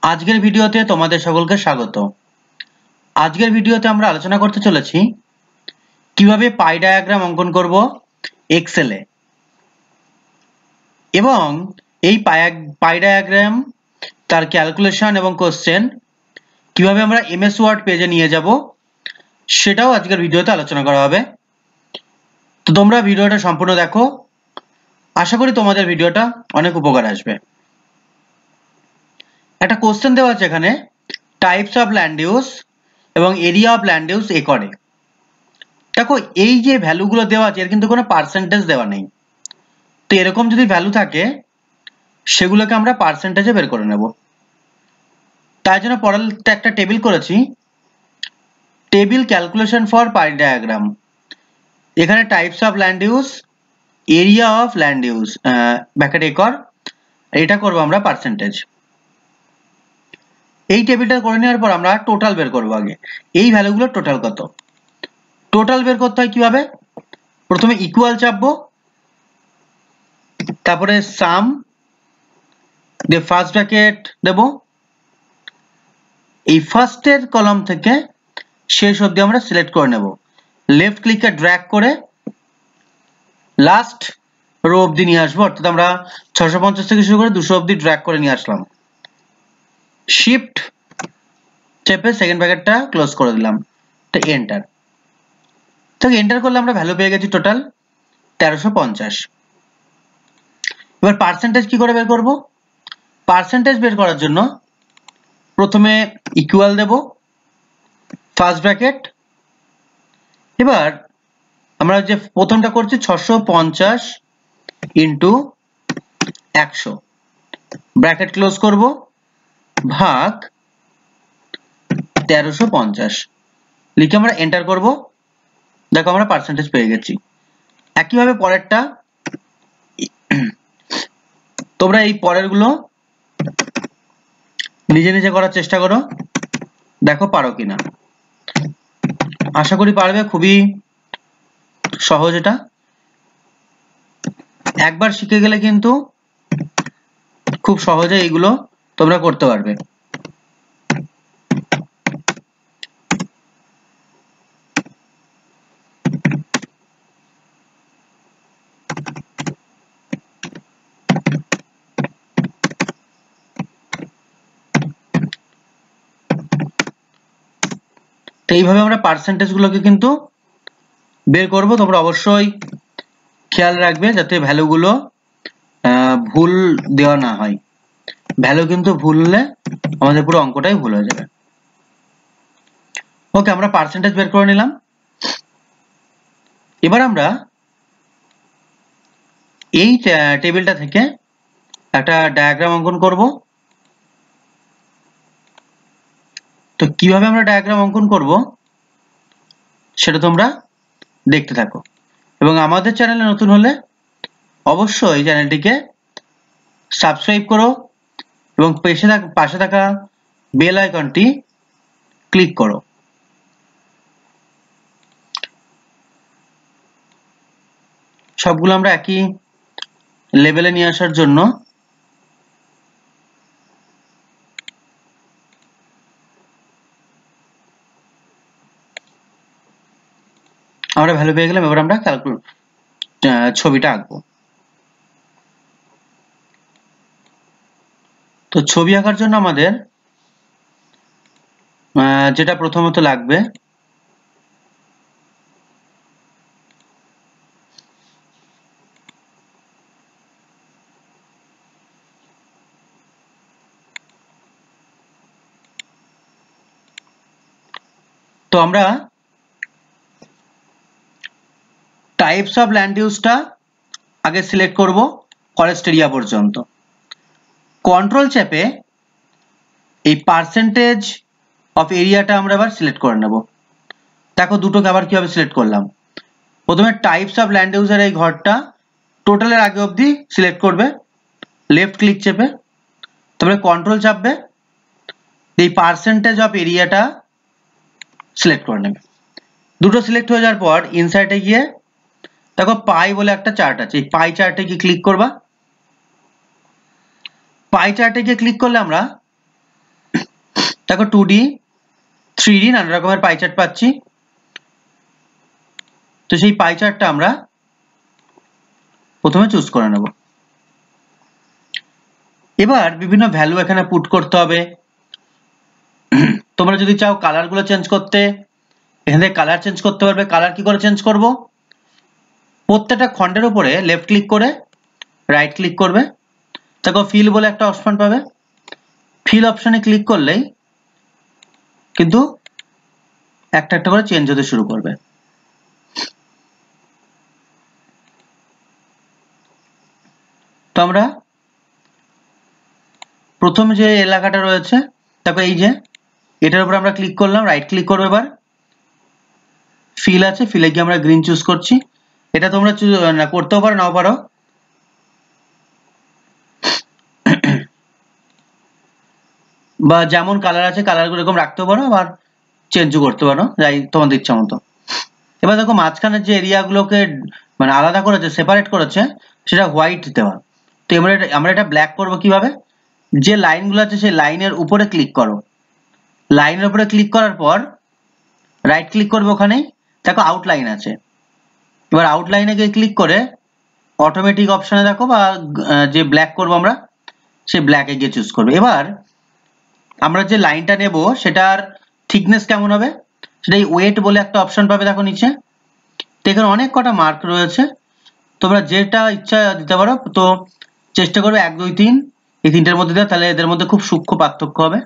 আজকের ভিডিওতে তোমাদের সকলকে স্বাগত। আজকের ভিডিওতে আমরা আলোচনা করতে চলেছি কিভাবে পাই ডায়াগ্রাম অঙ্কন করব এক্সেলে এবং এই পাই ডায়াগ্রাম তার ক্যালকুলেশন এবং কোশ্চেন কিভাবে আমরা এমএস ওয়ার্ড পেজে নিয়ে যাব সেটাও আজকের ভিডিওতে আলোচনা করা হবে। তো তোমরা ভিডিওটা সম্পূর্ণ দেখো, আশা করি তোমাদের ভিডিওটা অনেক উপকার আসবে। একটা কোশ্চেন দেওয়া আছে এখানে, টাইপস অফ ল্যান্ড ইউজ এবং এরিয়া অফ ল্যান্ড ইউজ একরে। দেখো এই যে ভ্যালুগুলো দেওয়া আছে এর কিন্তু কোনো পার্সেন্টেজ দেওয়া নেই, তো এরকম যদি ভ্যালু থাকে সেগুলোকে আমরা পার্সেন্টেজে বের করে নেব। তাই জন্য পরের একটা টেবিল করেছি, table calculation for pie diagram. এখানে types of land use, area of land use bracket acre, এটা করব আমরা পার্সেন্টেজ। এই টেবিলটা করে নেওয়ার পর আমরা টোটাল বের করব। আগে এই ভ্যালুগুলোর টোটাল কত, টোটাল বের করতে হয় কিভাবে, প্রথমে ইকুয়াল চাপবো, তারপরে সাম দিয়ে ফার্স্ট ব্র্যাকেট দেব, এই ফার্স্টের কলাম থেকে শেষ অবধি আমরা সিলেক্ট করে নেব, লেফট ক্লিকে ড্র্যাগ করে লাস্ট রো অবধি নিয়ে আসবো, অর্থাৎ আমরা 650 থেকে শুরু করে 200 অবধি ড্র্যাগ করে নিয়ে আসলাম। শিফট চেপে সেকেন্ড ব্র্যাকেটটা ক্লোজ করে দিলাম, তো এন্টার। তো এন্টার করলে আমরা ভ্যালু পেয়ে গেছি টোটাল 1350। এবার পার্সেন্টেজ কি করে বের করব, পার্সেন্টেজ বের করার জন্য প্রথমে ইকুয়াল দেব, ফার্স্ট ব্র্যাকেট, এবার আমরা যে প্রথমটা করছি 650 ইন্টু 100 ব্র্যাকেট ক্লোজ করব ভাগ 1350 লিখে আমরা এন্টার করব। দেখো আমরা পার্সেন্টেজ পেয়ে গেছি। একইভাবে পরেরটা, তোমরা এই পরের গুলো নিজে নিজে করার চেষ্টা করো, দেখো পারো কিনা। আশা করি পারবে, খুবই সহজ। এটা একবার শিখে গেলে কিন্তু খুব সহজে এইগুলো তোমরা করতে পারবে। তো এইভাবে আমরা পার্সেন্টেজ গুলোকে কিন্তু বের করব। তোমরা অবশ্যই খেয়াল রাখবে যাতে ভ্যালুগুলো ভুল দেওয়া না হয়, ভ্যালু কিন্তু ভুল হলে আমাদের পুরো অঙ্কটাই ভুল হয়ে যাবে। ওকে, আমরা পার্সেন্টেজ বের করে নিলাম। এবার আমরা এই টেবিলটা থেকে একটা ডায়াগ্রাম অঙ্কন করব। তো কিভাবে আমরা ডায়াগ্রাম অঙ্কন করব সেটা তোমরা দেখতে থাকো, এবং আমাদের চ্যানেলে নতুন হলে অবশ্যই চ্যানেলটিকে সাবস্ক্রাইব করো এবং পাশে থাকা বেল আইকনটি ক্লিক করো। সবগুলো আমরা একই লেভেলে নিয়ে আসার জন্য আমরা ভ্যালু পেয়ে গেলাম। এবার আমরা ছবিটা আঁকবো। তো ছবি আঁকার জন্য আমাদের যেটা প্রথমত লাগবে, তো আমরা টাইপস অফ ল্যান্ড ইউজটা আগে সিলেক্ট করব ফরেস্ট এরিয়া পর্যন্ত। কন্ট্রোল চেপে এই পার্সেন্টেজ অফ এরিয়াটা আমরা আবার সিলেক্ট করে নেব। দেখো দুটোকে আবার কিভাবে সিলেক্ট করলাম, প্রথমে টাইপস অফ ল্যান্ড ইউজের এই ঘরটা টোটালের আগে অবধি সিলেক্ট করবে, লেফট ক্লিক চেপে, তারপরে কন্ট্রোল চাপবে, এই পার্সেন্টেজ অফ এরিয়াটা সিলেক্ট করে নেবে। দুটো সিলেক্ট হয়ে যাওয়ার পর ইনসাইটে গিয়ে দেখো পাই বলে একটা চার্ট আছে, এই পাই চার্টে গিয়ে ক্লিক করবা। পাই চার্টে গিয়ে ক্লিক করলে আমরা দেখো 2D 3D নানা রকমের পাই চার্ট পাচ্ছি। তো সেই পাই চার্টটা আমরা প্রথমে চুজ করে নেব। এবার বিভিন্ন ভ্যালু এখানে পুট করতে হবে। তোমরা যদি চাও কালার গুলো চেঞ্জ করতে, এখানে কালার চেঞ্জ করতে পারবে। কালার কি করে চেঞ্জ করব? প্রত্যেকটা খণ্ডের উপরে লেফট ক্লিক করে রাইট ক্লিক করবে, দেখো ফিল বলে একটা অপশন পাবে। ফিল অপশনে ক্লিক করলেই কিন্তু একটা একটা করে চেঞ্জ হতে শুরু করবে। তো আমরা প্রথম যে এলাকাটা রয়েছে, তারপর এই যে এটার উপর আমরা ক্লিক করলাম, রাইট ক্লিক করবো। এবার ফিল আছে, ফিলে গিয়ে আমরা গ্রিন চুজ করছি। এটা তোমরা করতেও পারো, নাও পারো। বা যেমন কালার আছে কালারগুলো এরকম রাখতেও পারো, আবার চেঞ্জও করতে পারো, যাই তোমাদের ইচ্ছা মতো। এবার দেখো মাঝখানের যে এরিয়াগুলোকে মানে আলাদা করেছে, সেপারেট করেছে, সেটা হোয়াইট দেওয়া। তো এবারে আমরা এটা ব্ল্যাক করব কিভাবে? যে লাইনগুলো আছে সেই লাইনের উপরে ক্লিক করো। লাইনের উপরে ক্লিক করার পর রাইট ক্লিক করবে, ওখানে দেখো আউটলাইন আছে। এবার আউটলাইনে গিয়ে ক্লিক করে অটোমেটিক অপশনে দেখো, বা যে ব্ল্যাক করব আমরা, সেই ব্ল্যাকে গিয়ে চুজ করবে। এবার আমরা যে লাইনটা নেব সেটার থিকনেস কেমন হবে, সেটাই ওয়েট বলে একটা অপশন পাবে দেখো নিচে। তো এখানে অনেক কটা মার্ক রয়েছে, তোমরা যেটা ইচ্ছা দিতে পারো। তো চেষ্টা করবে 1 2 3 এই তিনটের মধ্যে দেওয়া, তাহলে এদের মধ্যে খুব সূক্ষ্ম পার্থক্য হবে।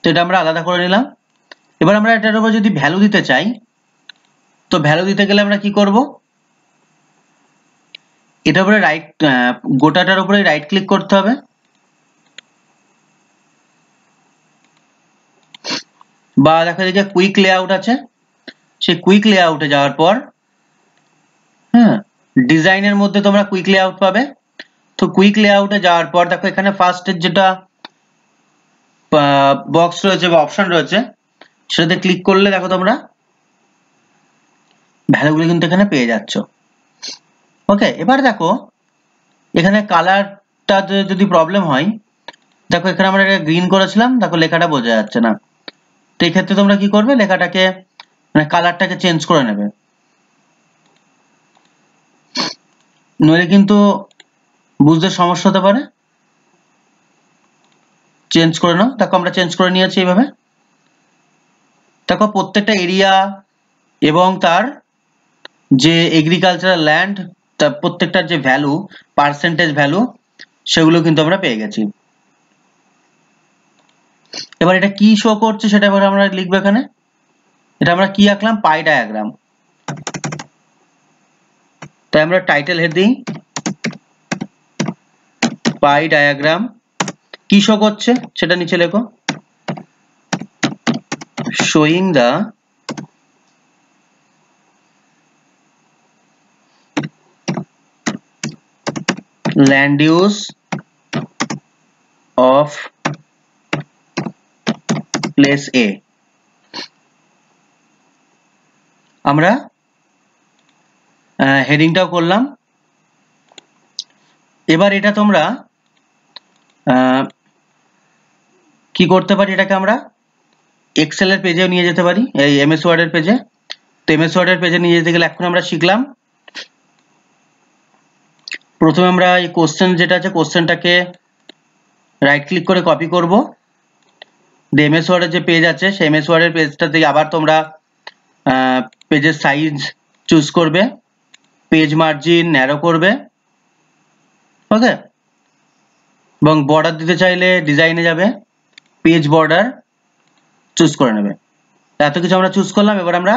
তো এটা আমরা আলাদা করে নিলাম। এবার আমরা এটার উপর যদি ভ্যালু দিতে চাই, তো ভ্যালু দিতে গেলে আমরা কি করব? এটার উপরে রাইট, গোটাটার উপরে রাইট ক্লিক করতে হবে। বা দেখা যায় যে কুইক লেআউট আছে, সেই কুইক লেআউটে যাওয়ার পর হ্যাঁ ডিজাইনের মধ্যে তোমরা কুইক লেআউট পাবে। তো কুইক লেআউটে যাওয়ার পর দেখো এখানে ফার্স্টের যেটা বক্স রয়েছে বা অপশন রয়েছে, সেটাতে ক্লিক করলে দেখো তোমরা ভ্যালুগুলো কিন্তু এখানে পেয়ে যাচ্ছ। ওকে, এবার দেখো এখানে কালারটা যদি প্রবলেম হয়, দেখো এখানে আমরা এটা গ্রিন করেছিলাম, দেখো লেখাটা বোঝা যাচ্ছে না। তো এই ক্ষেত্রে তোমরা কি করবে? লেখাটাকে মানে কালারটাকে চেঞ্জ করে নেবে, নইলে কিন্তু বুঝতে সমস্যা হতে পারে। চেঞ্জ করে নাও। দেখো আমরা চেঞ্জ করে নিয়েছি এইভাবে। দেখো প্রত্যেকটা এরিয়া এবং তার যে এগ্রিকালচারাল ল্যান্ড, তার প্রত্যেকটার যে ভ্যালু, পার্সেন্টেজ ভ্যালু, সেগুলো কিন্তু আমরা পেয়ে গেছি। এবার এটা কি শো করছে সেটা এবার আমরা লিখবো এখানে। এটা আমরা কি আঁকলাম? পাই ডায়াগ্রাম। তাই আমরা টাইটেল হেড দিই পাই ডায়াগ্রাম। কি শো করছে সেটা নিচে লেখো, showing the land use of place A। আমরা হেডিংটাও করলাম। এবার এটা তোমরা কি করতে পারি, এটাকে আমরা এক্সেল এর পেজেও নিয়ে যেতে পারি, এই এমএস ওয়ার্ড এর পেজে। তো এমএস ওয়ার্ড এর পেজে নিয়ে যেতে গেলে এখন আমরা শিখলাম, প্রথমে আমরা এই কোশ্চেন যেটা আছে, কোশ্চেনটাকে রাইট ক্লিক করে কপি করব। এমএস ওয়ার্ড এর যে পেজ আছে, সেই এমএস ওয়ার্ড এর পেজটা থেকে আবার তোমরা পেজের সাইজ চুজ করবে, পেজ মার্জিন ন্যারো করবে। ওকে, এবং বর্ডার দিতে চাইলে ডিজাইনে যাবে, পেজ বর্ডার চুজ করে নেবে। এত কিছু আমরা চুজ করলাম। এবার আমরা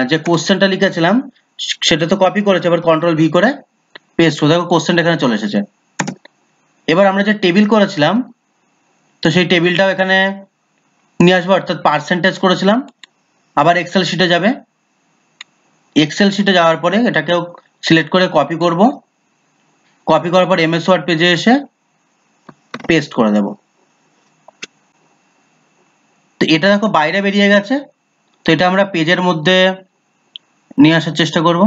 যে কোশ্চেনটা লিখেছিলাম সেটা তো কপি করেছে, এবার কন্ট্রোল ভি করে পেস্ট করে দেখো কোশ্চেনটা এখানে চলে এসেছে। এবার আমরা যে টেবিল করেছিলাম, তো সেই টেবিলটাও এখানে নিয়ে আসবো, অর্থাৎ পার্সেন্টেজ করেছিলাম। আবার এক্সেল শিটে যাবে, এক্সেল শিটে যাওয়ার পরে এটাকেও সিলেক্ট করে কপি করব। কপি করার পর এমএস ওয়ার্ড পেজে এসে পেস্ট করে দেব। তো এটা দেখো বাইরে বেরিয়ে গেছে, তো এটা আমরা পেজের মধ্যে নিয়ে আসার চেষ্টা করব,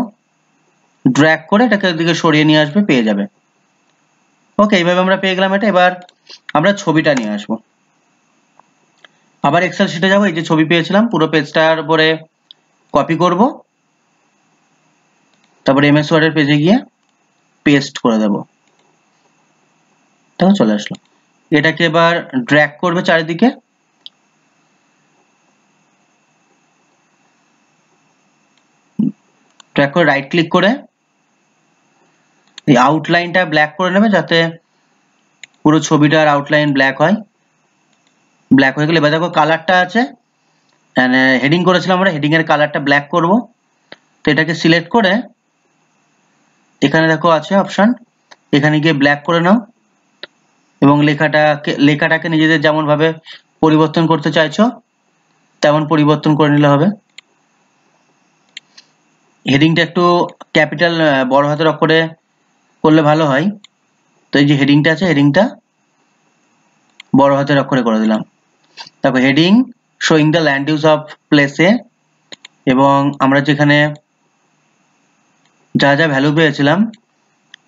ড্র্যাগ করে এটাকে দিকে সরিয়ে নিয়ে আসবে, পেয়ে যাবে। ওকে, এইভাবে আমরা পেয়ে গেলাম এটা। এবার আমরা ছবিটা নিয়ে আসবো, আবার এক্সেল শিটে যাবো, এই যে ছবি পেয়েছিলাম পুরো পেজটার উপরে কপি করব, তারপর এমএস ওয়ার্ডের পেজে গিয়ে পেস্ট করে দেব, তাহলে চলে আসলো। এটাকে এবার ড্র্যাগ করবে চারিদিকে, ড্র্যাগ করে রাইট ক্লিক করে এই আউটলাইনটা ব্ল্যাক করে নেবে, যাতে পুরো ছবিটার আউটলাইন ব্ল্যাক হয়। ব্ল্যাক হয়ে গেলে এবার দেখো কালারটা আছে, হেডিং করেছিলাম আমরা, হেডিং এর কালারটা ব্ল্যাক করব। তো এটাকে সিলেক্ট করে এখানে দেখো আছে অপশন, এখানে গিয়ে ব্ল্যাক করে নাও এবং লেখাটাকে নিজেদের যেমন ভাবে পরিবর্তন করতে চাইছো তেমন পরিবর্তন করে নিলে হবে। হেডিংটা একটু ক্যাপিটাল বড় হাতের অক্ষরে করলে ভালো হয়, তো এই যে হেডিংটা আছে, হেডিংটা বড় হাতের অক্ষরে করে দিলাম। তারপর heading showing the land use of প্লেসে, এবং আমরা যেখানে যা যা ভ্যালু পেয়েছিলাম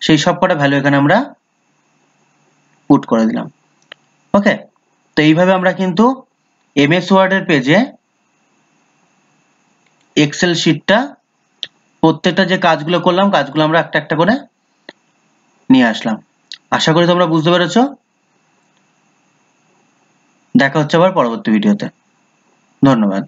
সেই সব কটা ভ্যালু এখানে আমরা পুট করে দিলাম। ওকে, তো এইভাবে আমরা কিন্তু এমএস ওয়ার্ডের পেজে এক্সেল শিটটা প্রত্যেকটা যে কাজগুলো করলাম কাজগুলো আমরা একটা একটা করে নিয়ে আসলাম। আশা করি তোমরা বুঝতে পেরেছো। দেখা হচ্ছে আবার পরবর্তী ভিডিওতে। ধন্যবাদ।